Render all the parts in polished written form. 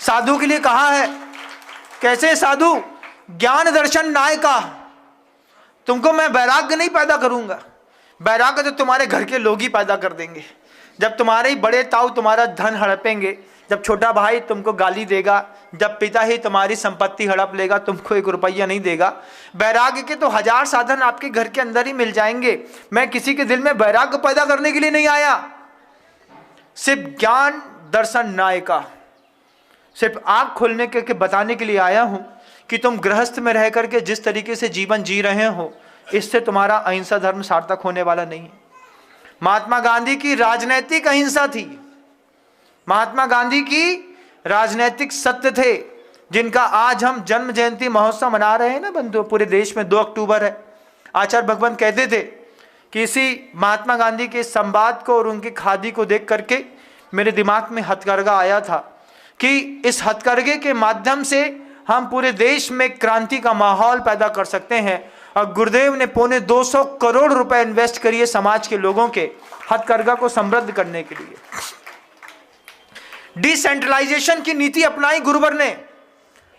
साधु के लिए कहा है, कैसे साधु? ज्ञान दर्शन नायका, तुमको मैं वैराग्य नहीं पैदा करूंगा, वैराग्य तो तुम्हारे घर के लोग ही पैदा कर देंगे। जब तुम्हारे ही बड़े ताऊ तुम्हारा धन हड़पेंगे, जब छोटा भाई तुमको गाली देगा, जब पिता ही तुम्हारी संपत्ति हड़प लेगा, तुमको 1 रुपया नहीं देगा, वैराग्य के तो 1000 साधन आपके घर के अंदर ही मिल जाएंगे। मैं किसी के दिल में वैराग्य पैदा करने के लिए नहीं आया, सिर्फ ज्ञान दर्शन नायका, सिर्फ आंख खोलने के बताने के लिए आया हूं कि तुम गृहस्थ में रह करके जिस तरीके से जीवन जी रहे हो, इससे तुम्हारा अहिंसा धर्म सार्थक होने वाला नहीं है। महात्मा गांधी की राजनैतिक अहिंसा थी, महात्मा गांधी की राजनैतिक सत्य थे, जिनका आज हम जन्म जयंती महोत्सव मना रहे हैं ना बंधु, पूरे देश में 2 अक्टूबर है। आचार्य भगवंत कहते थे कि इसी महात्मा गांधी के संवाद को और उनकी खादी को देख करके मेरे दिमाग में हथकरघा आया था कि इस हथकरघे के माध्यम से हम पूरे देश में क्रांति का माहौल पैदा कर सकते हैं। और गुरुदेव ने 250 करोड़ रुपए इन्वेस्ट करिए समाज के लोगों के हथकरघा को समृद्ध करने के लिए। डिसेंट्रलाइजेशन की नीति अपनाई गुरुवर ने,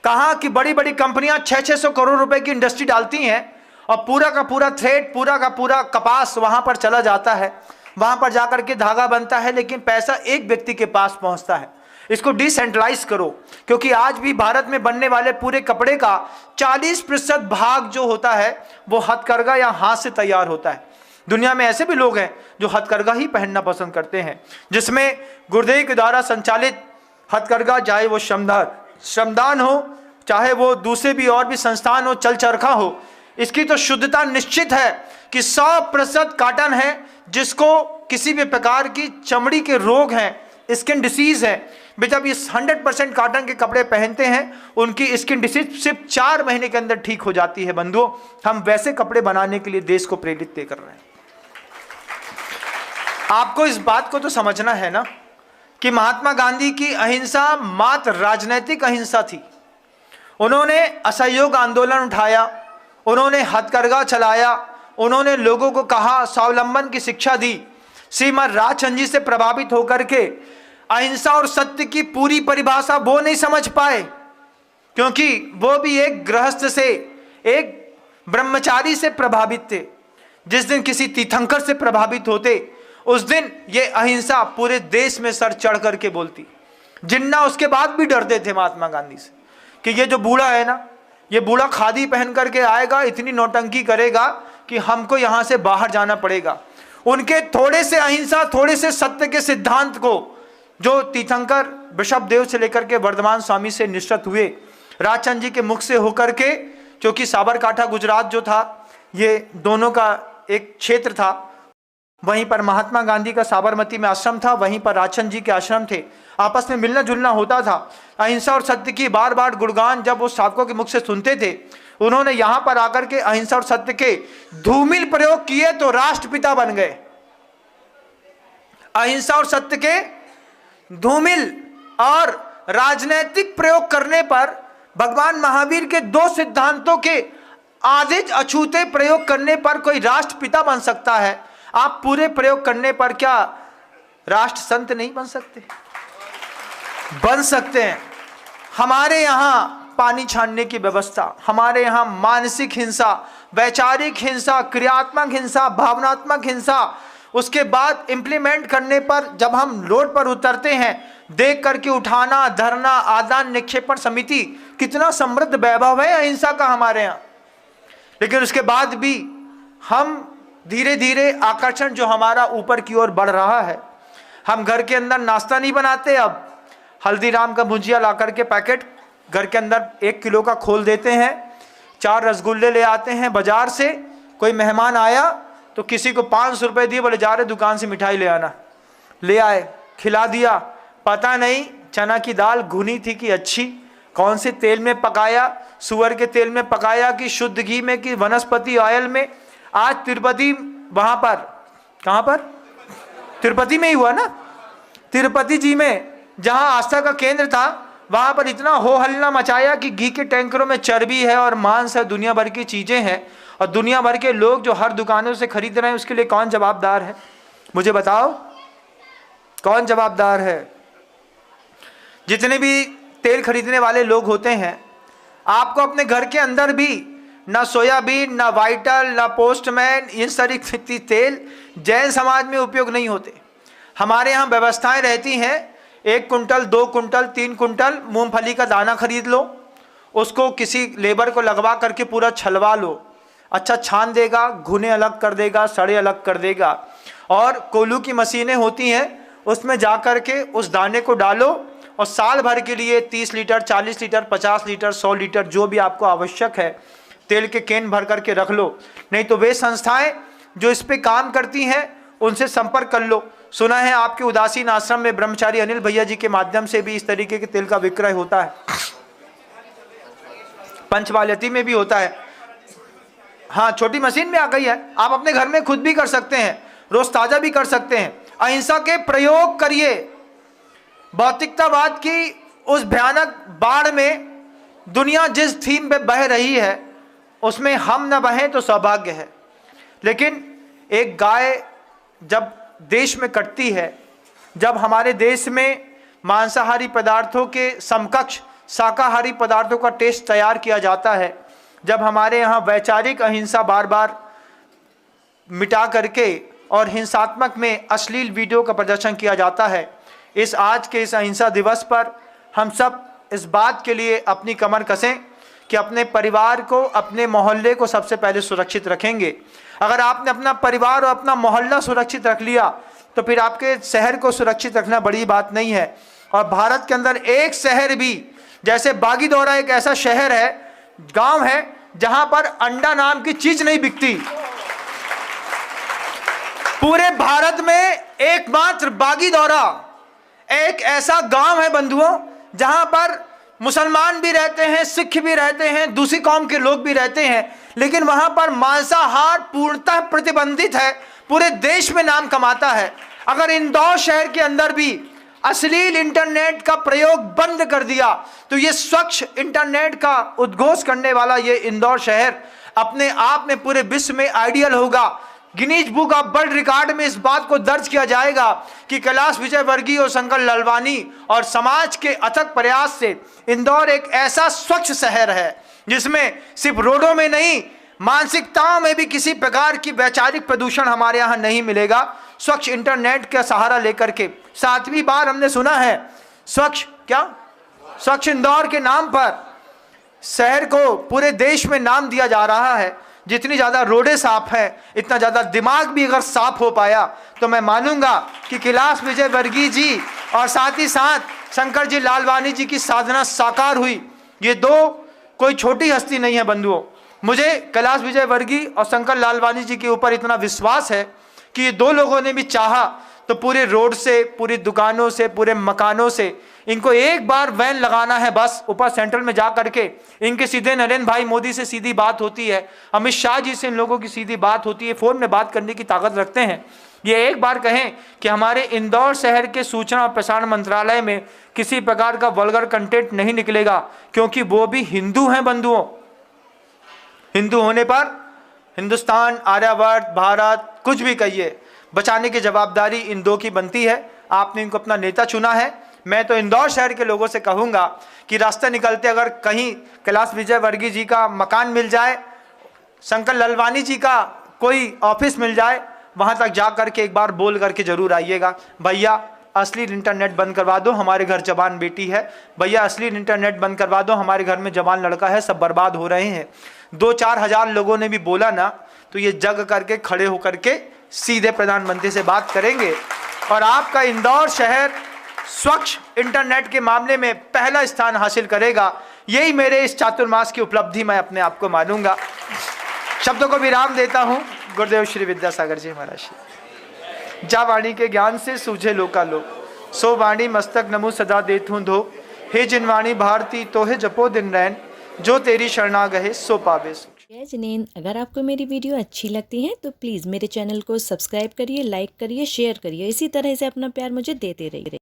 कहा कि बड़ी बड़ी कंपनियां 600-600 करोड़ रुपए की इंडस्ट्री डालती हैं और पूरा का पूरा थ्रेड, पूरा का पूरा कपास वहां पर चला जाता है, वहां पर जाकर के धागा बनता है, लेकिन पैसा एक व्यक्ति के पास पहुंचता है। इसको डिसेंट्रलाइज करो, क्योंकि आज भी भारत में बनने वाले पूरे कपड़े का 40% भाग जो होता है वो हथकरघा या हाथ से तैयार होता है। दुनिया में ऐसे भी लोग हैं जो हथकरघा ही पहनना पसंद करते हैं, जिसमें गुरुदेव के द्वारा संचालित हथकरघा, चाहे वो श्रमदान हो, चाहे वो दूसरे भी और भी संस्थान हो, चल चरखा हो, इसकी तो शुद्धता निश्चित है कि 100% कॉटन है, जिसको किसी भी प्रकार की चमड़ी के रोग हैं, स्किन डिसीज है, जब ये 100% कॉटन के कपड़े पहनते हैं, उनकी स्किन डिसीज सिर्फ 4 महीने के अंदर ठीक हो जाती है। बंधुओं, हम वैसे कपड़े बनाने के लिए देश को प्रेरित कर रहे हैं। आपको इस बात को तो समझना है ना कि महात्मा गांधी की अहिंसा मात्र राजनीतिक अहिंसा थी। उन्होंने असहयोग आंदोलन उठाया, उन्होंने हथकरघा चलाया, उन्होंने लोगों को कहा, स्वावलंबन की शिक्षा दी। श्रीमद राजचंद्र जी से प्रभावित होकर के अहिंसा और सत्य की पूरी परिभाषा वो नहीं समझ पाए, क्योंकि वो भी एक गृहस्थ से, एक ब्रह्मचारी से प्रभावित थे। जिस दिन किसी तीर्थंकर से प्रभावित होते, उस दिन ये अहिंसा पूरे देश में सर चढ़ करके बोलती। जिन्ना उसके बाद भी डरते थे महात्मा गांधी से कि ये जो बूढ़ा है ना, ये बूढ़ा खादी पहन करके आएगा, इतनी नौटंकी करेगा कि हमको यहाँ से बाहर जाना पड़ेगा। उनके थोड़े से अहिंसा, थोड़े से सत्य के सिद्धांत को जो तीर्थंकर वृषभदेव से लेकर के वर्धमान स्वामी से निश्चित हुए, राजचंद्र जी के मुख से होकर के, क्योंकि साबरकांठा गुजरात जो था, ये दोनों का एक क्षेत्र था, वहीं पर महात्मा गांधी का साबरमती में आश्रम था, वहीं पर राजचंद्र जी के आश्रम थे, आपस में मिलना जुलना होता था। अहिंसा और सत्य की बार बार गुणगान जब वो साधकों के मुख से सुनते थे, उन्होंने यहाँ पर आकर के अहिंसा और सत्य के धूमिल प्रयोग किए तो राष्ट्रपिता बन गए। अहिंसा और सत्य के धूमिल और राजनैतिक प्रयोग करने पर भगवान महावीर के 2 सिद्धांतों के आधे अछूते प्रयोग करने पर कोई राष्ट्रपिता बन सकता है। आप पूरे प्रयोग करने पर क्या राष्ट्र संत नहीं बन सकते? बन सकते हैं। हमारे यहाँ पानी छानने की व्यवस्था, हमारे यहाँ मानसिक हिंसा, वैचारिक हिंसा, क्रियात्मक हिंसा, भावनात्मक हिंसा, उसके बाद इंप्लीमेंट करने पर जब हम रोड पर उतरते हैं, देख करके उठाना, धरना, आदान निक्षेपण समिति, कितना समृद्ध वैभव है अहिंसा का हमारे यहाँ। लेकिन उसके बाद भी हम धीरे धीरे आकर्षण जो हमारा ऊपर की ओर बढ़ रहा है, हम घर के अंदर नाश्ता नहीं बनाते, अब हल्दीराम का भुजिया ला करके पैकेट घर के अंदर 1 किलो का खोल देते हैं, 4 रसगुल्ले ले आते हैं बाजार से। कोई मेहमान आया तो किसी को 500 रुपये दिए, बोले जा रहे दुकान से मिठाई ले आना, ले आए, खिला दिया। पता नहीं चना की दाल घुनी थी कि अच्छी, कौन से तेल में पकाया, सुअर के तेल में पकाया कि शुद्ध घी में कि वनस्पति ऑयल में। आज तिरुपति, वहाँ पर, कहाँ पर, तिरुपति में ही हुआ ना, तिरुपति जी में जहाँ आस्था का केंद्र था, वहाँ पर इतना हो हल्ला मचाया कि घी के टैंकरों में चर्बी है और मांस है, दुनिया भर की चीज़ें हैं, और दुनिया भर के लोग जो हर दुकानों से खरीद रहे हैं, उसके लिए कौन जवाबदार है? मुझे बताओ, कौन जवाबदार है? जितने भी तेल खरीदने वाले लोग होते हैं, आपको अपने घर के अंदर भी ना सोयाबीन, ना वाइटल, ना पोस्टमैन, इन सारी तेल जैन समाज में उपयोग नहीं होते। हमारे यहाँ व्यवस्थाएं रहती हैं, 1 कुंटल, 2 कुंटल, 3 कुंटल मूंगफली का दाना खरीद लो, उसको किसी लेबर को लगवा करके पूरा छलवा लो, अच्छा छान देगा, घुने अलग कर देगा, सड़े अलग कर देगा। और कोल्हू की मशीनें होती हैं, उसमें जा कर के उस दाने को डालो और साल भर के लिए 30 लीटर, 40 लीटर, 50 लीटर, 100 लीटर जो भी आपको आवश्यक है तेल के कैन भर करके रख लो। नहीं तो वे संस्थाएं जो इस पे काम करती हैं उनसे संपर्क कर लो। सुना है आपके उदासीन आश्रम में ब्रह्मचारी अनिल भैया जी के माध्यम से भी इस तरीके के तेल का विक्रय होता है, पंचवाल्यती में भी होता है। हाँ, छोटी मशीन में आ गई है, आप अपने घर में खुद भी कर सकते हैं, रोज ताजा भी कर सकते हैं। अहिंसा के प्रयोग करिए। भौतिकतावाद की उस भयानक बाढ़ में दुनिया जिस थीम पे बह रही है उसमें हम न बहें तो सौभाग्य है। लेकिन एक गाय जब देश में कटती है, जब हमारे देश में मांसाहारी पदार्थों के समकक्ष शाकाहारी पदार्थों का टेस्ट तैयार किया जाता है, जब हमारे यहाँ वैचारिक अहिंसा बार बार मिटा करके और हिंसात्मक में अश्लील वीडियो का प्रदर्शन किया जाता है, इस आज के इस अहिंसा दिवस पर हम सब इस बात के लिए अपनी कमर कसें कि अपने परिवार को, अपने मोहल्ले को सबसे पहले सुरक्षित रखेंगे। अगर आपने अपना परिवार और अपना मोहल्ला सुरक्षित रख लिया तो फिर आपके शहर को सुरक्षित रखना बड़ी बात नहीं है। और भारत के अंदर एक शहर भी, जैसे बागीदौरा एक ऐसा शहर है, गांव है, जहां पर अंडा नाम की चीज नहीं बिकती। पूरे भारत में एकमात्र बागीदौरा एक ऐसा गांव है बंधुओं, जहां पर मुसलमान भी रहते हैं, सिख भी रहते हैं, दूसरी कौम के लोग भी रहते हैं, लेकिन वहां पर मांसाहार पूर्णतः प्रतिबंधित है, पूरे देश में नाम कमाता है। अगर इंदौर शहर के अंदर भी अश्लील इंटरनेट का प्रयोग बंद कर दिया तो ये स्वच्छ इंटरनेट का उद्घोष करने वाला ये इंदौर शहर अपने आप में पूरे विश्व में आइडियल होगा। Guinness book of world record में इस बात को दर्ज किया जाएगा कि कैलाश विजयवर्गीय और शंकर लालवानी और समाज के अथक प्रयास से इंदौर एक ऐसा स्वच्छ शहर है जिसमें सिर्फ रोडों में नहीं, मानसिकताओं में भी किसी प्रकार की वैचारिक प्रदूषण हमारे यहाँ नहीं मिलेगा। स्वच्छ इंटरनेट का सहारा लेकर के 7वीं बार हमने सुना है स्वच्छ इंदौर के नाम पर शहर को पूरे देश में नाम दिया जा रहा है। जितनी ज़्यादा रोडें साफ हैं, इतना ज़्यादा दिमाग भी अगर साफ हो पाया तो मैं मानूंगा कि कैलाश विजयवर्गीय जी और साथ ही साथ शंकर जी लालवानी जी की साधना साकार हुई। ये दो कोई छोटी हस्ती नहीं है बंधुओं। मुझे कैलाश विजयवर्गीय और शंकर लालवानी जी के ऊपर इतना विश्वास है कि ये दो लोगों ने भी चाहा तो पूरे रोड से, पूरी दुकानों से, पूरे मकानों से इनको एक बार वैन लगाना है, बस ऊपर सेंट्रल में जा करके इनके सीधे नरेंद्र भाई मोदी से सीधी बात होती है, अमित शाह जी से इन लोगों की सीधी बात होती है, फ़ोन में बात करने की ताकत रखते हैं। ये एक बार कहें कि हमारे इंदौर शहर के सूचना और प्रसारण मंत्रालय में किसी प्रकार का वल्गर कंटेंट नहीं निकलेगा, क्योंकि वो भी हिंदू हैं बंधुओं। हिंदू होने पर हिंदुस्तान, आर्यावर्त, भारत, कुछ भी कहिए, बचाने की जवाबदारी इन दो की बनती है। आपने इनको अपना नेता चुना है। मैं तो इंदौर शहर के लोगों से कहूँगा कि रास्ते निकलते अगर कहीं कैलाश विजयवर्गीय जी का मकान मिल जाए, शंकर लालवानी जी का कोई ऑफिस मिल जाए, वहाँ तक जा करके एक बार बोल करके जरूर आइएगा, भैया अश्लील इंटरनेट बंद करवा दो, हमारे घर जवान बेटी है, भैया अश्लील इंटरनेट बंद करवा दो, हमारे घर में जवान लड़का है, सब बर्बाद हो रहे हैं। 2-4 हज़ार लोगों ने भी बोला ना तो ये जग करके खड़े होकर के सीधे प्रधानमंत्री से बात करेंगे और आपका इंदौर शहर स्वच्छ इंटरनेट के मामले में पहला स्थान हासिल करेगा। यही मेरे इस चातुर्मास की उपलब्धि मैं अपने आप को मानूंगा। शब्दों को विराम देता हूँ। गुरुदेव श्री विद्यासागर जी महाराज। जा वाणी के ज्ञान से सूझे लोका लो, सो वाणी मस्तक नमु सदा देत हूँ धो। हे जिन वाणी भारती तो है जपो दिन रैन, जो तेरी शरणा गहे सो पावे सुख। जय जिनेंद्र, अगर आपको मेरी वीडियो अच्छी लगती है तो प्लीज़ मेरे चैनल को सब्सक्राइब करिए, लाइक करिए, शेयर करिए। इसी तरह से अपना प्यार मुझे देते रहिए।